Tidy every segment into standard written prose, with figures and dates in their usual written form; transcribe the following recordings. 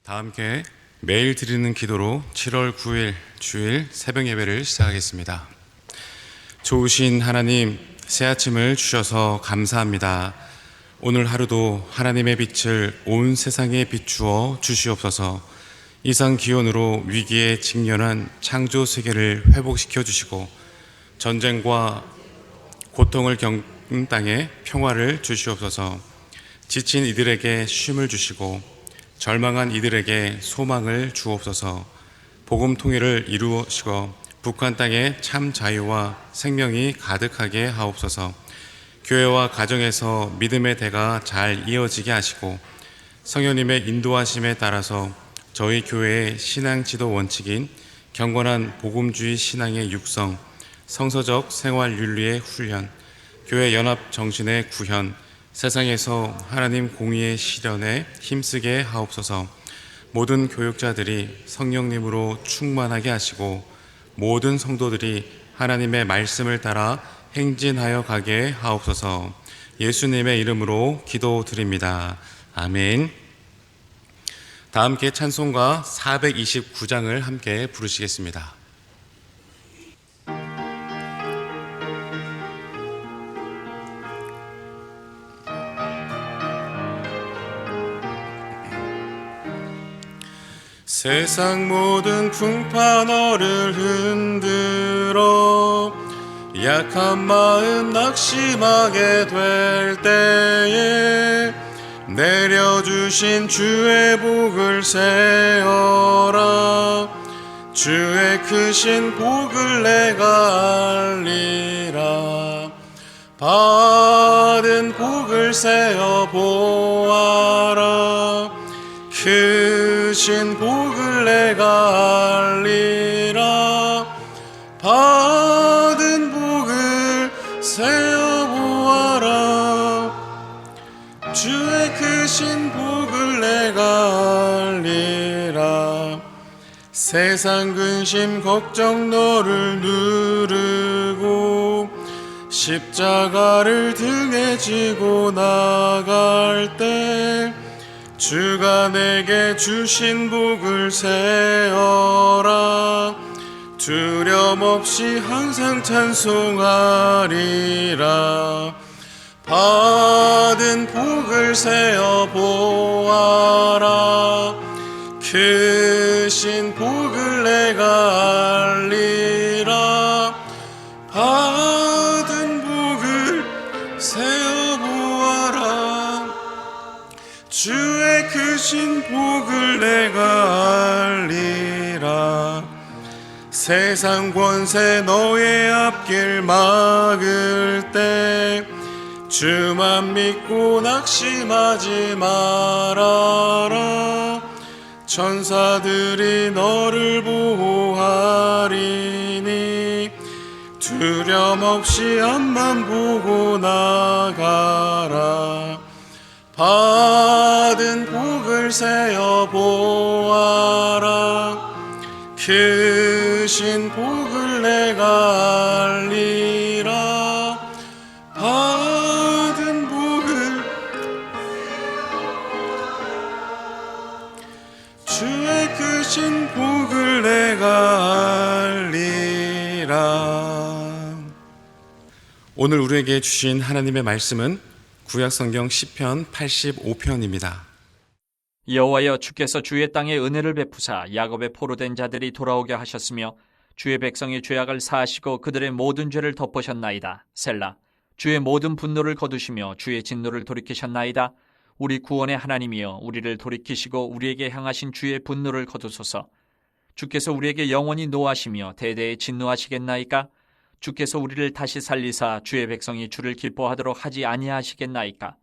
다 함께 매일 드리는 기도로 7월 9일 주일 새벽 예배를 시작하겠습니다. 좋으신 하나님, 새 아침을 주셔서 감사합니다. 오늘 하루도 하나님의 빛을 온 세상에 비추어 주시옵소서. 이상 기온으로 위기에 직면한 창조 세계를 회복시켜 주시고 전쟁과 고통을 겪는 땅에 평화를 주시옵소서. 지친 이들에게 쉼을 주시고 절망한 이들에게 소망을 주옵소서. 복음 통일을 이루시고 북한 땅에 참 자유와 생명이 가득하게 하옵소서. 교회와 가정에서 믿음의 대가 잘 이어지게 하시고 성령님의 인도하심에 따라서 저희 교회의 신앙 지도 원칙인 경건한 복음주의 신앙의 육성, 성서적 생활 윤리의 훈련, 교회 연합 정신의 구현, 세상에서 하나님 공의의 실현에 힘쓰게 하옵소서. 모든 교육자들이 성령님으로 충만하게 하시고 모든 성도들이 하나님의 말씀을 따라 행진하여 가게 하옵소서. 예수님의 이름으로 기도드립니다. 아멘. 다 함께 찬송가 429장을 함께 부르시겠습니다. 세상 모든 풍파 너를 흔들어 약한 마음 낙심하게 될 때에 내려주신 주의 복을 세어라. 주의 크신 복을 내가 알리라. 받은 복을 세어 보아라. 크신 복을 내가 알리라. 받은 복을 세어 보아라. 주의 크신 복을 내가 알리라. 세상 근심 걱정 너를 누르고 십자가를 등에 지고 나갈 때 주가 내게 주신 복을 세어라. 두려움 없이 항상 찬송하리라. 받은 복을 세어 보아라. 크신 복을 내가 알리라. 받은 복을 세어 보아라. 주의 크신 복을 내가 알리라. 세상 권세 너의 앞길 막을 때 주만 믿고 낙심하지 말아라. 천사들이 너를 보호하리니 두려움 없이 앞만 보고 나가라. 받은 복을 세어 보아라. 크신 복을 내가 알리라. 받은 복을 주의 크신 복을 내가 알리라. 오늘 우리에게 주신 하나님의 말씀은 구약성경 시편 85편입니다. 여호와여, 주께서 주의 땅에 은혜를 베푸사 야곱의 포로된 자들이 돌아오게 하셨으며 주의 백성의 죄악을 사하시고 그들의 모든 죄를 덮으셨나이다. 셀라. 주의 모든 분노를 거두시며 주의 진노를 돌이키셨나이다. 우리 구원의 하나님이여, 우리를 돌이키시고 우리에게 향하신 주의 분노를 거두소서. 주께서 우리에게 영원히 노하시며 대대에 진노하시겠나이까? 주께서 우리를 다시 살리사 주의 백성이 주를 기뻐하도록 하지 아니하시겠나이까?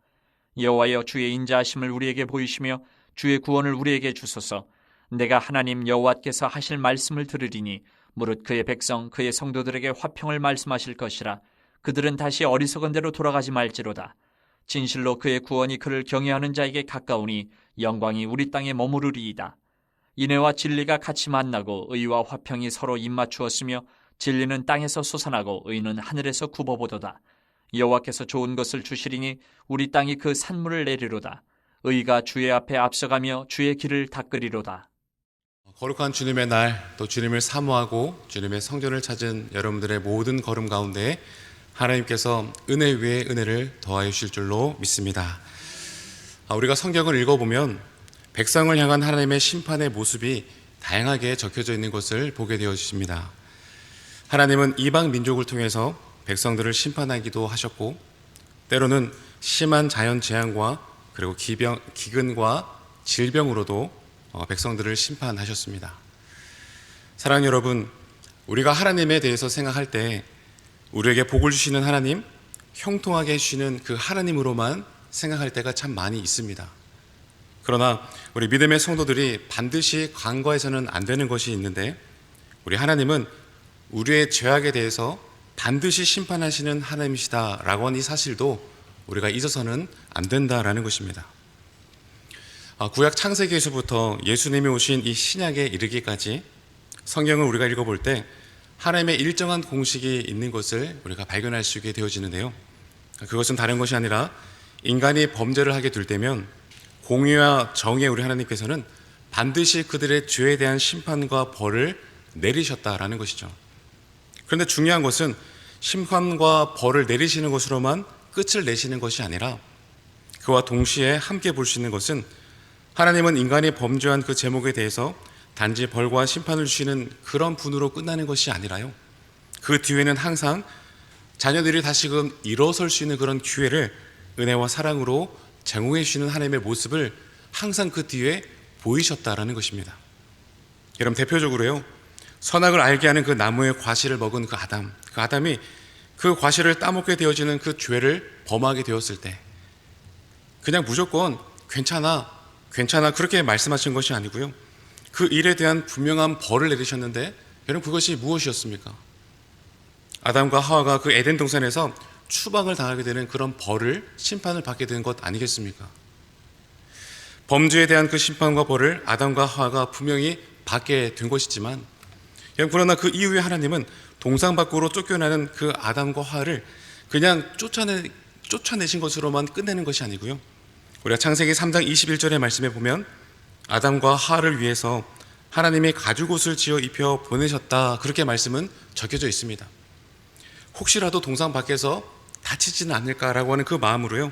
여호와여, 주의 인자하심을 우리에게 보이시며 주의 구원을 우리에게 주소서. 내가 하나님 여호와께서 하실 말씀을 들으리니 무릇 그의 백성 그의 성도들에게 화평을 말씀하실 것이라. 그들은 다시 어리석은 대로 돌아가지 말지로다. 진실로 그의 구원이 그를 경외하는 자에게 가까우니 영광이 우리 땅에 머무르리이다. 인애와 진리가 같이 만나고 의와 화평이 서로 입맞추었으며 진리는 땅에서 솟아나고 의는 하늘에서 굽어보도다. 여호와께서 좋은 것을 주시리니 우리 땅이 그 산물을 내리로다. 의가 주의 앞에 앞서가며 주의 길을 닦으리로다. 거룩한 주님의 날, 또 주님을 사모하고 주님의 성전을 찾은 여러분들의 모든 걸음 가운데 하나님께서 은혜 위에 은혜를 더하여 주실 줄로 믿습니다. 우리가 성경을 읽어보면 백성을 향한 하나님의 심판의 모습이 다양하게 적혀져 있는 것을 보게 되어집니다. 하나님은 이방 민족을 통해서 백성들을 심판하기도 하셨고, 때로는 심한 자연 재앙과 그리고 기근과 질병으로도 백성들을 심판하셨습니다. 사랑하는 여러분, 우리가 하나님에 대해서 생각할 때 우리에게 복을 주시는 하나님, 형통하게 해주시는 그 하나님으로만 생각할 때가 참 많이 있습니다. 그러나 우리 믿음의 성도들이 반드시 간과해서는 안 되는 것이 있는데, 우리 하나님은 우리의 죄악에 대해서 반드시 심판하시는 하나님이시다라고 하는 이 사실도 우리가 잊어서는 안 된다라는 것입니다. 구약 창세기에서부터 예수님이 오신 이 신약에 이르기까지 성경을 우리가 읽어볼 때 하나님의 일정한 공식이 있는 것을 우리가 발견할 수 있게 되어지는데요. 그것은 다른 것이 아니라 인간이 범죄를 하게 될 때면 공의와 정의의 우리 하나님께서는 반드시 그들의 죄에 대한 심판과 벌을 내리셨다라는 것이죠. 그런데 중요한 것은 심판과 벌을 내리시는 것으로만 끝을 내시는 것이 아니라 그와 동시에 함께 볼 수 있는 것은 하나님은 인간이 범죄한 그 제목에 대해서 단지 벌과 심판을 주시는 그런 분으로 끝나는 것이 아니라요, 그 뒤에는 항상 자녀들이 다시금 일어설 수 있는 그런 기회를 은혜와 사랑으로 제공해 주시는 하나님의 모습을 항상 그 뒤에 보이셨다라는 것입니다. 여러분, 대표적으로요, 선악을 알게 하는 그 나무의 과실을 먹은 그 아담이 그 과실을 따먹게 되어지는 그 죄를 범하게 되었을 때 그냥 무조건 괜찮아 그렇게 말씀하신 것이 아니고요, 그 일에 대한 분명한 벌을 내리셨는데, 여러분, 그것이 무엇이었습니까? 아담과 하와가 그 에덴 동산에서 추방을 당하게 되는 그런 벌을, 심판을 받게 되는 것 아니겠습니까? 범죄에 대한 그 심판과 벌을 아담과 하와가 분명히 받게 된 것이지만, 그러나 그 이후에 하나님은 동산 밖으로 쫓겨나는 그 아담과 하와를 그냥 쫓아내신 것으로만 끝내는 것이 아니고요, 우리가 창세기 3장 21절의 말씀에 보면 아담과 하와를 위해서 하나님이 가죽옷을 지어 입혀 보내셨다, 그렇게 말씀은 적혀져 있습니다. 혹시라도 동산 밖에서 다치지는 않을까라고 하는 그 마음으로요,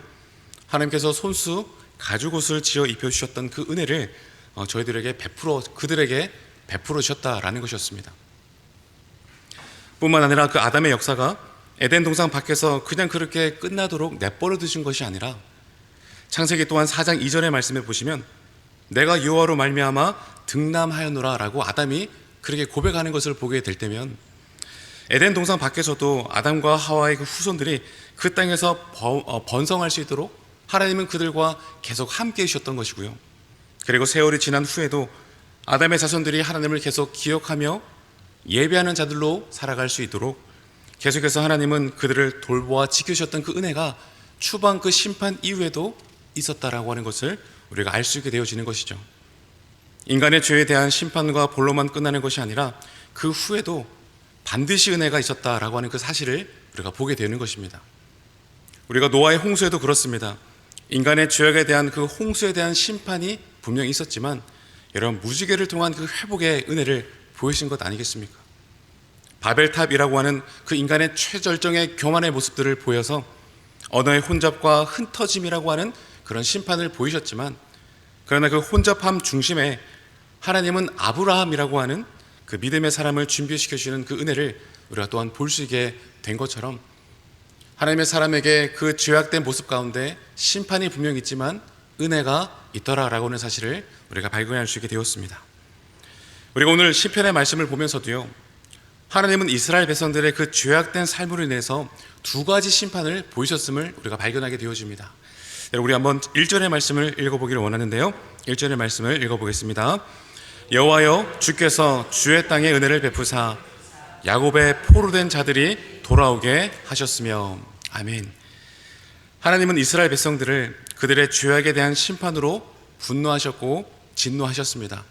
하나님께서 손수 가죽옷을 지어 입혀주셨던 그 은혜를 그들에게 베풀어 주셨다라는 것이었습니다. 뿐만 아니라 그 아담의 역사가 에덴 동산 밖에서 그냥 그렇게 끝나도록 내버려 두신 것이 아니라 창세기 또한 4장 2절의 말씀에 보시면 내가 여호와로 말미암아 등남하였노라 라고 아담이 그렇게 고백하는 것을 보게 될 때면, 에덴 동산 밖에서도 아담과 하와의 그 후손들이 그 땅에서 번성할 수 있도록 하나님은 그들과 계속 함께 해주셨던 것이고요, 그리고 세월이 지난 후에도 아담의 자손들이 하나님을 계속 기억하며 예배하는 자들로 살아갈 수 있도록 계속해서 하나님은 그들을 돌보아 지켜주셨던 그 은혜가 추방 그 심판 이후에도 있었다라고 하는 것을 우리가 알 수 있게 되어지는 것이죠. 인간의 죄에 대한 심판과 벌로만 끝나는 것이 아니라 그 후에도 반드시 은혜가 있었다라고 하는 그 사실을 우리가 보게 되는 것입니다. 우리가 노아의 홍수에도 그렇습니다. 인간의 죄악에 대한 그 홍수에 대한 심판이 분명히 있었지만, 여러분, 무지개를 통한 그 회복의 은혜를 보이신 것 아니겠습니까? 바벨탑이라고 하는 그 인간의 최절정의 교만의 모습들을 보여서 언어의 혼잡과 흩어짐이라고 하는 그런 심판을 보이셨지만, 그러나 그 혼잡함 중심에 하나님은 아브라함이라고 하는 그 믿음의 사람을 준비시켜 주시는 그 은혜를 우리가 또한 볼 수 있게 된 것처럼, 하나님의 사람에게 그 죄악된 모습 가운데 심판이 분명히 있지만 은혜가 있더라라고 하는 사실을 우리가 발견할 수 있게 되었습니다. 우리가 오늘 시편의 말씀을 보면서도요, 하나님은 이스라엘 백성들의 그 죄악된 삶으로 인해서 두 가지 심판을 보이셨음을 우리가 발견하게 되어집니다. 우리 한번 1절의 말씀을 읽어보기를 원하는데요, 1절의 말씀을 읽어보겠습니다. 여호와여, 주께서 주의 땅에 은혜를 베푸사 야곱의 포로된 자들이 돌아오게 하셨으며. 아멘. 하나님은 이스라엘 백성들을 그들의 죄악에 대한 심판으로 분노하셨고 진노하셨습니다.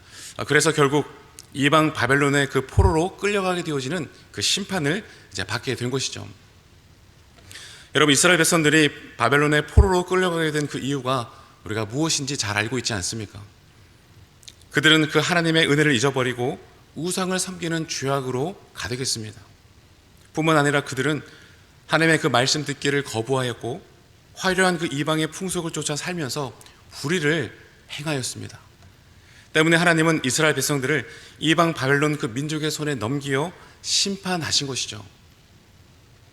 그래서 결국 이방 바벨론의 그 포로로 끌려가게 되어지는 그 심판을 이제 받게 된 것이죠. 여러분, 이스라엘 백성들이 바벨론의 포로로 끌려가게 된 그 이유가 우리가 무엇인지 잘 알고 있지 않습니까? 그들은 그 하나님의 은혜를 잊어버리고 우상을 섬기는 죄악으로 가득했습니다. 뿐만 아니라 그들은 하나님의 그 말씀 듣기를 거부하였고 화려한 그 이방의 풍속을 쫓아 살면서 불의를 행하였습니다. 때문에 하나님은 이스라엘 백성들을 이방 바벨론 그 민족의 손에 넘기어 심판하신 것이죠.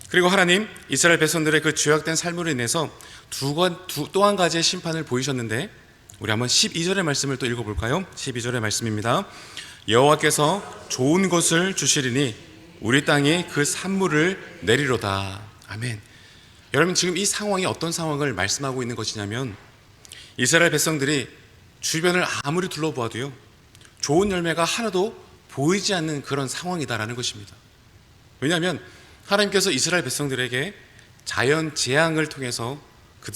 그리고 하나님 이스라엘 백성들의 그 죄악된 삶으로 인해서 또 한 가지의 심판을 보이셨는데, 우리 한번 12절의 말씀을 또 읽어볼까요? 12절의 말씀입니다. 여호와께서 좋은 것을 주시리니 우리 땅에 그 산물을 내리로다. 아멘. 여러분, 지금 이 상황이 어떤 상황을 말씀하고 있는 것이냐면, 이스라엘 백성들이 주변을 아무리 둘러보아도요 좋은 열매가 하나도 보이지 않는 그런 상황이다라는 것입니다. 왜냐하면 하나님께서 이스라엘 백성들에게 자연 재앙을 통해서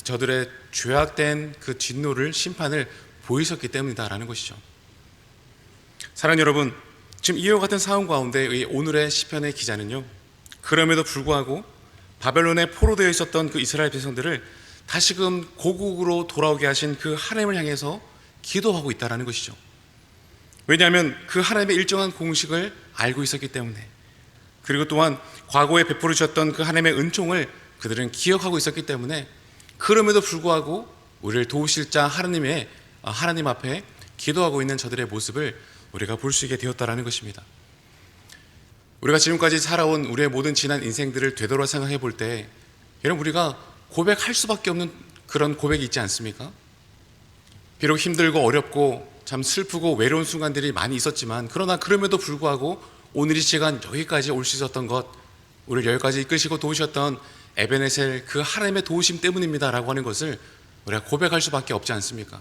저들의 죄악된 그 진노를, 심판을 보이셨기 때문이다라는 것이죠. 사랑하는 여러분, 지금 이와 같은 상황 가운데 오늘의 시편의 기자는요, 그럼에도 불구하고 바벨론에 포로되어 있었던 그 이스라엘 백성들을 다시금 고국으로 돌아오게 하신 그 하나님을 향해서 기도하고 있다는 것이죠. 왜냐하면 그 하나님의 일정한 공식을 알고 있었기 때문에, 그리고 또한 과거에 베풀어 주셨던 그 하나님의 은총을 그들은 기억하고 있었기 때문에, 그럼에도 불구하고 우리를 도우실 자 하나님 앞에 기도하고 있는 저들의 모습을 우리가 볼 수 있게 되었다는 것입니다. 우리가 지금까지 살아온 우리의 모든 지난 인생들을 되돌아 생각해 볼 때, 여러분, 우리가 고백할 수밖에 없는 그런 고백이 있지 않습니까? 비록 힘들고 어렵고 참 슬프고 외로운 순간들이 많이 있었지만, 그러나 그럼에도 불구하고 오늘 이 시간 여기까지 올 수 있었던 것, 우리를 여기까지 이끄시고 도우셨던 에베네셀 그 하나님의 도우심 때문입니다 라고 하는 것을 우리가 고백할 수밖에 없지 않습니까?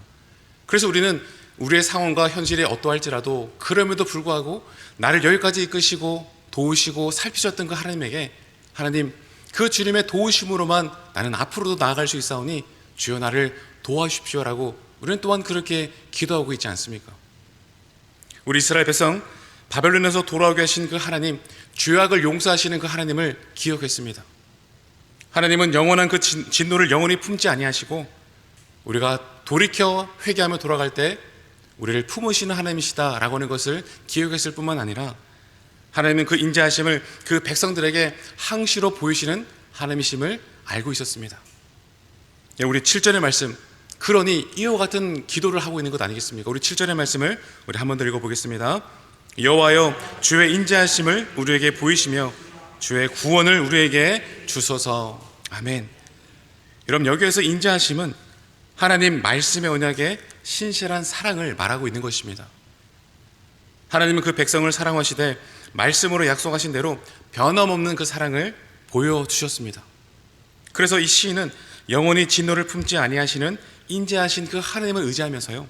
그래서 우리는 우리의 상황과 현실이 어떠할지라도 그럼에도 불구하고 나를 여기까지 이끄시고 도우시고 살피셨던 그 하나님에게, 하나님 그 주님의 도우심으로만 나는 앞으로도 나아갈 수 있사오니 주여 나를 도와주십시오라고 우리는 또한 그렇게 기도하고 있지 않습니까? 우리 이스라엘 백성 바벨론에서 돌아오게 하신 그 하나님, 죄악을 용서하시는 그 하나님을 기억했습니다. 하나님은 영원한 그 진노를 영원히 품지 아니하시고 우리가 돌이켜 회개하며 돌아갈 때 우리를 품으시는 하나님이시다라고 하는 것을 기억했을 뿐만 아니라, 하나님은 그 인자하심을 그 백성들에게 항시로 보이시는 하나님이심을 알고 있었습니다. 우리 7절의 말씀, 그러니 이와 같은 기도를 하고 있는 것 아니겠습니까? 우리 7절의 말씀을 우리 한 번 더 읽어보겠습니다. 여호와여, 주의 인자하심을 우리에게 보이시며 주의 구원을 우리에게 주소서. 아멘. 여러분, 여기에서 인자하심은 하나님 말씀의 언약의 신실한 사랑을 말하고 있는 것입니다. 하나님은 그 백성을 사랑하시되 말씀으로 약속하신 대로 변함없는 그 사랑을 보여주셨습니다. 그래서 이 시인은 영원히 진노를 품지 아니하시는 인자하신 그 하나님을 의지하면서요,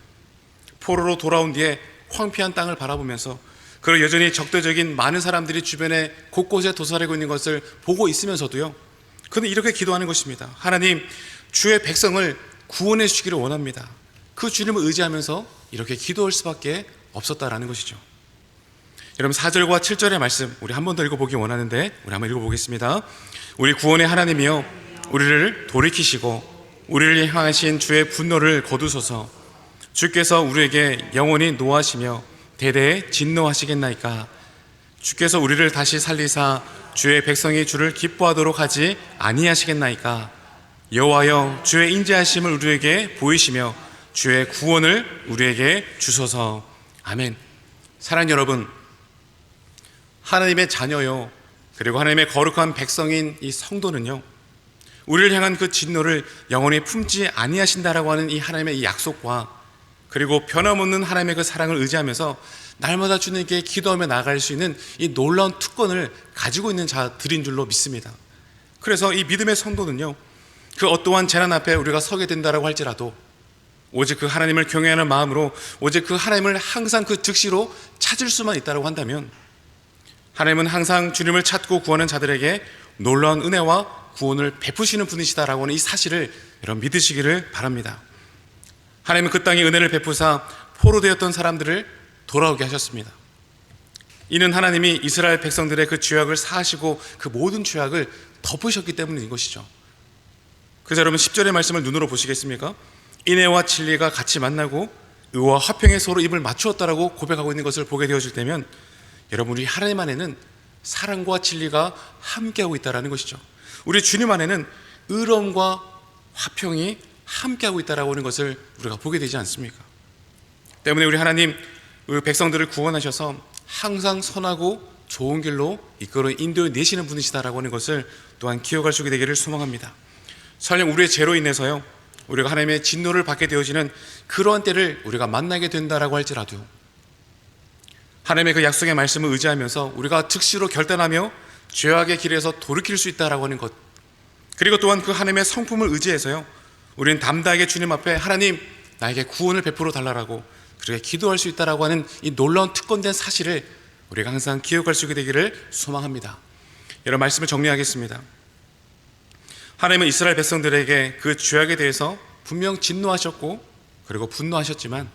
포로로 돌아온 뒤에 황폐한 땅을 바라보면서, 그리고 여전히 적대적인 많은 사람들이 주변에 곳곳에 도사리고 있는 것을 보고 있으면서도요, 그는 이렇게 기도하는 것입니다. 하나님, 주의 백성을 구원해 주시기를 원합니다. 그 주님을 의지하면서 이렇게 기도할 수밖에 없었다라는 것이죠. 여러분, 4절과 7절의 말씀 우리 한 번 더 읽어보기 원하는데 우리 한번 읽어보겠습니다. 우리 구원의 하나님이여, 우리를 돌이키시고 우리를 향하신 주의 분노를 거두소서. 주께서 우리에게 영원히 노하시며 대대에 진노하시겠나이까. 주께서 우리를 다시 살리사 주의 백성이 주를 기뻐하도록 하지 아니하시겠나이까. 여호와여, 주의 인자하심을 우리에게 보이시며 주의 구원을 우리에게 주소서. 아멘. 사랑하는 여러분, 하나님의 자녀요, 그리고 하나님의 거룩한 백성인 이 성도는요, 우리를 향한 그 진노를 영원히 품지 아니하신다라고 하는 이 하나님의 이 약속과, 그리고 변함없는 하나님의 그 사랑을 의지하면서 날마다 주님께 기도하며 나아갈 수 있는 이 놀라운 특권을 가지고 있는 자들인 줄로 믿습니다. 그래서 이 믿음의 성도는요, 그 어떠한 재난 앞에 우리가 서게 된다라고 할지라도 오직 그 하나님을 경외하는 마음으로, 오직 그 하나님을 항상 그 즉시로 찾을 수만 있다라고 한다면, 하나님은 항상 주님을 찾고 구하는 자들에게 놀라운 은혜와 구원을 베푸시는 분이시다라고 하는 이 사실을 여러분 믿으시기를 바랍니다. 하나님은 그 땅에 은혜를 베푸사 포로되었던 사람들을 돌아오게 하셨습니다. 이는 하나님이 이스라엘 백성들의 그 죄악을 사하시고 그 모든 죄악을 덮으셨기 때문인 것이죠. 그래서 여러분 10절의 말씀을 눈으로 보시겠습니까? 인애와 진리가 같이 만나고 의와 화평에 서로 입을 맞추었다라고 고백하고 있는 것을 보게 되어질 때면 여러분, 우리 하나님 안에는 사랑과 진리가 함께하고 있다는 것이죠. 우리 주님 안에는 의로움과 화평이 함께하고 있다라고 하는 것을 우리가 보게 되지 않습니까? 때문에 우리 하나님 백성들을 구원하셔서 항상 선하고 좋은 길로 이끌어 인도해 내시는 분이시다라고 하는 것을 또한 기억할 수 있게 되기를 소망합니다. 설령 우리의 죄로 인해서요, 우리가 하나님의 진노를 받게 되어지는 그러한 때를 우리가 만나게 된다라고 할지라도 하나님의 그 약속의 말씀을 의지하면서 우리가 즉시로 결단하며 죄악의 길에서 돌이킬 수 있다라고 하는 것, 그리고 또한 그 하나님의 성품을 의지해서요, 우리는 담대하게 주님 앞에 하나님 나에게 구원을 베풀어 달라고 그렇게 기도할 수 있다라고 하는 이 놀라운 특권된 사실을 우리가 항상 기억할 수 있게 되기를 소망합니다. 여러분, 말씀을 정리하겠습니다. 하나님은 이스라엘 백성들에게 그 죄악에 대해서 분명 진노하셨고 그리고 분노하셨지만,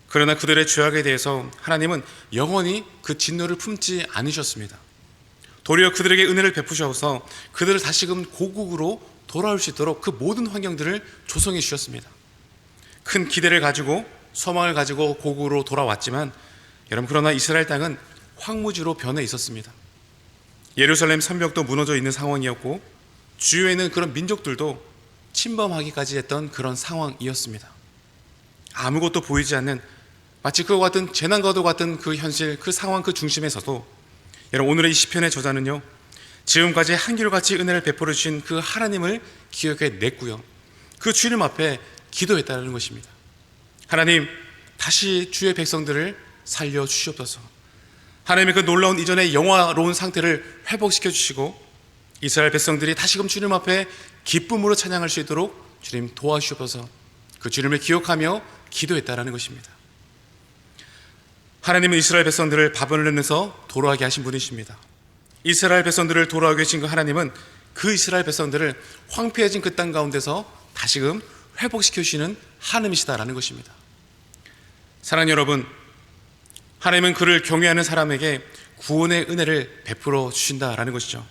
그러나 그들의 죄악에 대해서 하나님은 영원히 그 진노를 품지 않으셨습니다. 도리어 그들에게 은혜를 베푸셔서 그들을 다시금 고국으로 돌아올 수 있도록 그 모든 환경들을 조성해 주셨습니다. 큰 기대를 가지고 소망을 가지고 고국으로 돌아왔지만 여러분, 그러나 이스라엘 땅은 황무지로 변해 있었습니다. 예루살렘 성벽도 무너져 있는 상황이었고 주위에 있는 그런 민족들도 침범하기까지 했던 그런 상황이었습니다. 아무것도 보이지 않는 마치 그와 같은 재난과도 같은 그 현실, 그 상황, 그 중심에서도 여러분, 오늘의 이 시편의 저자는요, 지금까지 한결같이 은혜를 베풀어 주신 그 하나님을 기억해 냈고요, 그 주님 앞에 기도했다는 것입니다. 하나님, 다시 주의 백성들을 살려 주시옵소서. 하나님의 그 놀라운 이전의 영화로운 상태를 회복시켜 주시고 이스라엘 백성들이 다시금 주님 앞에 기쁨으로 찬양할 수 있도록 주님 도와주시옵소서. 그 주님을 기억하며 기도했다라는 것입니다. 하나님은 이스라엘 백성들을 바벨론에서 돌아오게 하신 분이십니다. 이스라엘 백성들을 돌아오게 하신 그 하나님은 그 이스라엘 백성들을 황폐해진 그 땅 가운데서 다시금 회복시켜 주시는 하나님이시다라는 것입니다. 사랑하는 여러분, 하나님은 그를 경외하는 사람에게 구원의 은혜를 베풀어 주신다라는 것이죠.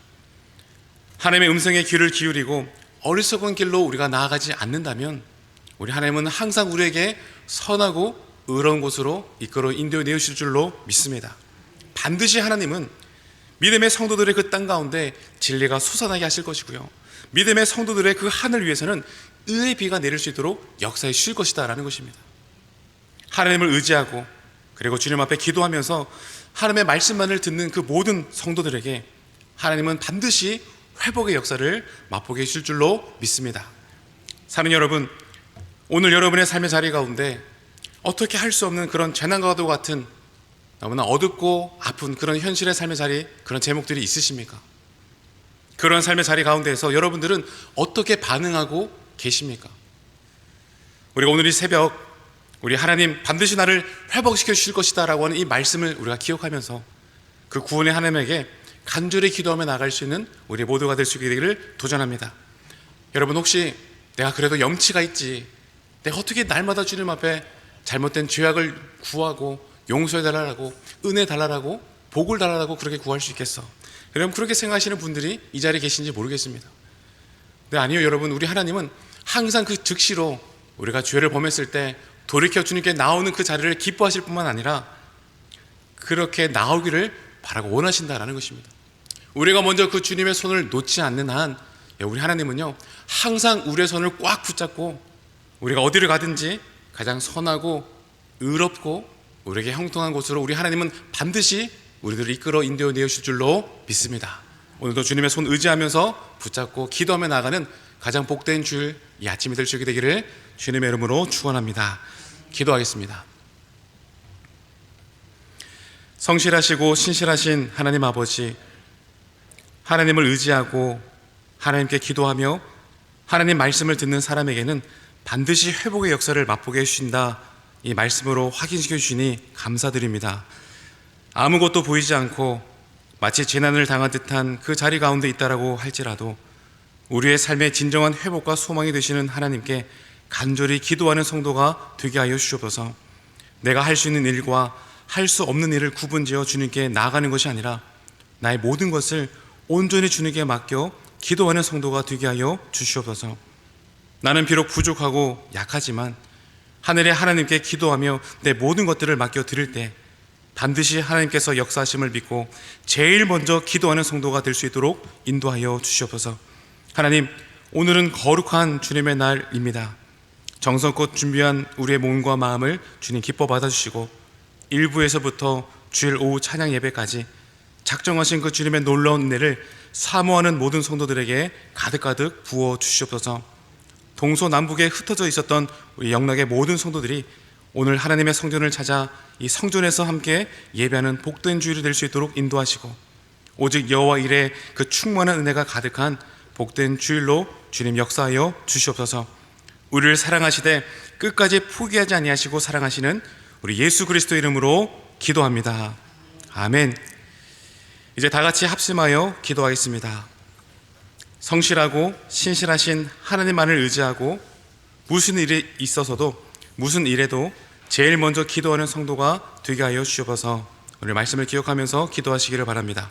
하나님의 음성에 귀를 기울이고 어리석은 길로 우리가 나아가지 않는다면 우리 하나님은 항상 우리에게 선하고 의로운 곳으로 이끌어 인도해 내으실 줄로 믿습니다. 반드시 하나님은 믿음의 성도들의 그 땅 가운데 진리가 솟아나게 하실 것이고요, 믿음의 성도들의 그 하늘 위에서는 의의 비가 내릴 수 있도록 역사해 주실 것이다 라는 것입니다. 하나님을 의지하고 그리고 주님 앞에 기도하면서 하나님의 말씀만을 듣는 그 모든 성도들에게 하나님은 반드시 회복의 역사를 맛보게 해주실 줄로 믿습니다. 사는 여러분, 오늘 여러분의 삶의 자리 가운데 어떻게 할 수 없는 그런 재난과도 같은 너무나 어둡고 아픈 그런 현실의 삶의 자리, 그런 제목들이 있으십니까? 그런 삶의 자리 가운데에서 여러분들은 어떻게 반응하고 계십니까? 우리가 오늘 이 새벽 우리 하나님 반드시 나를 회복시켜 주실 것이다 라고 하는 이 말씀을 우리가 기억하면서 그 구원의 하나님에게 간절히 기도하며 나갈 수 있는 우리 모두가 될 수 있게 되기를 도전합니다. 여러분, 혹시 내가 그래도 염치가 있지, 내가 어떻게 날마다 주님 앞에 잘못된 죄악을 구하고 용서해 달라고, 은혜 달라고, 복을 달라고 그렇게 구할 수 있겠어? 여러분, 그렇게 생각하시는 분들이 이 자리에 계신지 모르겠습니다. 네, 아니요. 여러분, 우리 하나님은 항상 그 즉시로 우리가 죄를 범했을 때 돌이켜 주님께 나오는 그 자리를 기뻐하실 뿐만 아니라 그렇게 나오기를 바라고 원하신다라는 것입니다. 우리가 먼저 그 주님의 손을 놓지 않는 한 우리 하나님은요, 항상 우리의 손을 꽉 붙잡고 우리가 어디를 가든지 가장 선하고 의롭고 우리에게 형통한 곳으로 우리 하나님은 반드시 우리들을 이끌어 인도해 내으실 줄로 믿습니다. 오늘도 주님의 손 의지하면서 붙잡고 기도하며 나가는 가장 복된 주일 이 아침이 될 수 있게 되기를 주님의 이름으로 축원합니다. 기도하겠습니다. 성실하시고 신실하신 하나님 아버지, 하나님을 의지하고 하나님께 기도하며 하나님 말씀을 듣는 사람에게는 반드시 회복의 역사를 맛보게 해주신다, 이 말씀으로 확인시켜 주시니 감사드립니다. 아무것도 보이지 않고 마치 재난을 당한 듯한 그 자리 가운데 있다라고 할지라도 우리의 삶의 진정한 회복과 소망이 되시는 하나님께 간절히 기도하는 성도가 되게 하여 주시옵소서. 내가 할 수 있는 일과 할 수 없는 일을 구분지어 주님께 나아가는 것이 아니라 나의 모든 것을 온전히 주님께 맡겨 기도하는 성도가 되게 하여 주시옵소서. 나는 비록 부족하고 약하지만 하늘의 하나님께 기도하며 내 모든 것들을 맡겨 드릴 때 반드시 하나님께서 역사하심을 믿고 제일 먼저 기도하는 성도가 될 수 있도록 인도하여 주시옵소서. 하나님, 오늘은 거룩한 주님의 날입니다. 정성껏 준비한 우리의 몸과 마음을 주님 기뻐 받아주시고 1부에서부터 주일 오후 찬양 예배까지 작정하신 그 주님의 놀라운 은혜를 사모하는 모든 성도들에게 가득가득 부어 주시옵소서. 동서남북에 흩어져 있었던 우리 영락의 모든 성도들이 오늘 하나님의 성전을 찾아 이 성전에서 함께 예배하는 복된 주일이 될 수 있도록 인도하시고 오직 여호와 일에 그 충만한 은혜가 가득한 복된 주일로 주님 역사하여 주시옵소서. 우리를 사랑하시되 끝까지 포기하지 아니하시고 사랑하시는 우리 예수 그리스도 이름으로 기도합니다. 아멘. 이제 다 같이 합심하여 기도하겠습니다. 성실하고 신실하신 하나님만을 의지하고 무슨 일이 있어서도 무슨 일에도 제일 먼저 기도하는 성도가 되게 하여 주시옵소서. 오늘 말씀을 기억하면서 기도하시기를 바랍니다.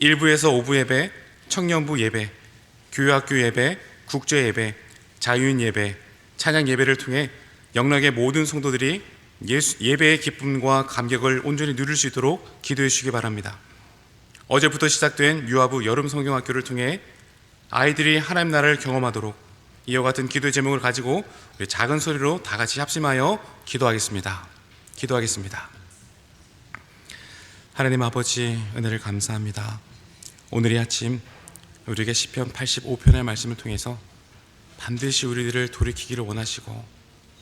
1부에서 5부 예배, 청년부 예배, 교회학교 예배, 국제 예배, 자유인 예배, 찬양 예배를 통해 영락의 모든 성도들이 예배의 기쁨과 감격을 온전히 누릴 수 있도록 기도해 주시기 바랍니다. 어제부터 시작된 유아부 여름 성경학교를 통해 아이들이 하나님 나라를 경험하도록 이와 같은 기도의 제목을 가지고 우리 작은 소리로 다 같이 합심하여 기도하겠습니다. 기도하겠습니다. 하나님 아버지, 은혜를 감사합니다. 오늘 이 아침 우리에게 시편 85편의 말씀을 통해서 반드시 우리들을 돌이키기를 원하시고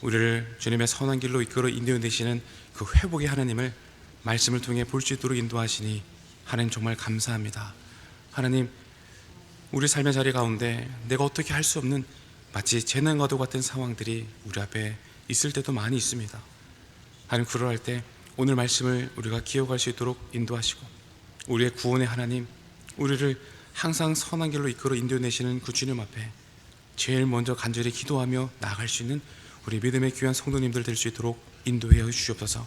우리를 주님의 선한 길로 이끌어 인도하시는 그 회복의 하나님을 말씀을 통해 볼 수 있도록 인도하시니 하나님 정말 감사합니다. 하나님, 우리 삶의 자리 가운데 내가 어떻게 할 수 없는 마치 재난과도 같은 상황들이 우리 앞에 있을 때도 많이 있습니다. 하나님, 그러할 때 오늘 말씀을 우리가 기억할 수 있도록 인도하시고 우리의 구원의 하나님, 우리를 항상 선한 길로 이끌어 인도내시는 그 주님 앞에 제일 먼저 간절히 기도하며 나아갈 수 있는 우리 믿음의 귀한 성도님들 될 수 있도록 인도해 주시옵소서.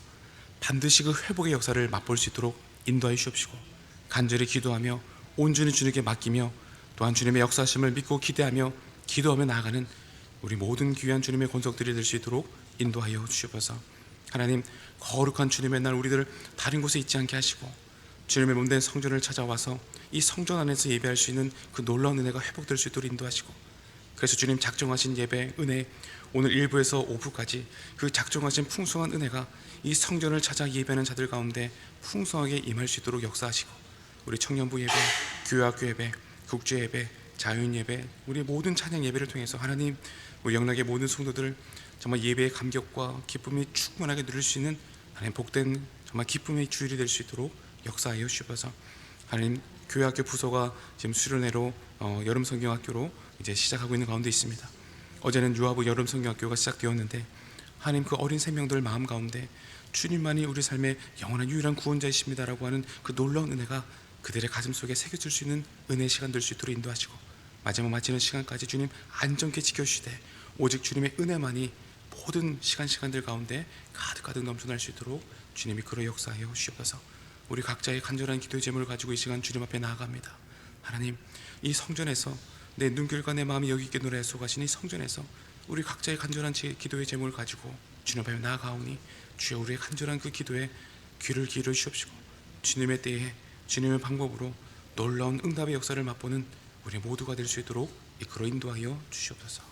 반드시 그 회복의 역사를 맛볼 수 있도록 인도해 주시옵시고 간절히 기도하며 온전히 주님께 맡기며 또한 주님의 역사하심을 믿고 기대하며 기도하며 나아가는 우리 모든 귀한 주님의 권속들이 될 수 있도록 인도하여 주시옵소서. 하나님, 거룩한 주님의 날 우리들을 다른 곳에 있지 않게 하시고 주님의 몸된 성전을 찾아와서 이 성전 안에서 예배할 수 있는 그 놀라운 은혜가 회복될 수 있도록 인도하시고 그래서 주님 작정하신 예배 은혜 오늘 1부에서 5부까지 그 작정하신 풍성한 은혜가 이 성전을 찾아 예배하는 자들 가운데 풍성하게 임할 수 있도록 역사하시고 우리 청년부 예배, 교회학교 예배, 국제 예배, 자유인 예배, 우리 모든 찬양 예배를 통해서 하나님 우리 영락의 모든 성도들 정말 예배의 감격과 기쁨이 충만하게 누릴 수 있는 하나님 복된 정말 기쁨의 주일이 될 수 있도록 역사하여 주셔서 하나님 교회학교 부서가 지금 수련회로 여름 성경학교로 이제 시작하고 있는 가운데 있습니다. 어제는 유아부 여름 성경학교가 시작되었는데 하나님 그 어린 생명들 마음 가운데 주님만이 우리 삶의 영원한 유일한 구원자이십니다라고 하는 그 놀라운 은혜가 그들의 가슴 속에 새겨질 수 있는 은혜의 시간 될 수 있도록 인도하시고 마지막 마치는 시간까지 주님 안전케 지켜주시되 오직 주님의 은혜만이 모든 시간들 가운데 가득가득 넘쳐날 수 있도록 주님이 그로 역사하여 주시옵소서. 우리 각자의 간절한 기도의 제목을 가지고 이 시간 주님 앞에 나아갑니다. 하나님, 이 성전에서 내 눈길과 내 마음이 여기 있게 노래 쏘가시니 성전에서 우리 각자의 간절한 기도의 제목을 가지고 주님 앞에 나아가오니 주여 우리의 간절한 그 기도에 귀를 기울여 주시옵시고 주님의 때에 주님의 방법으로 놀라운 응답의 역사를 맛보는 우리 모두가 될 수 있도록 이끌어 인도하여 주시옵소서.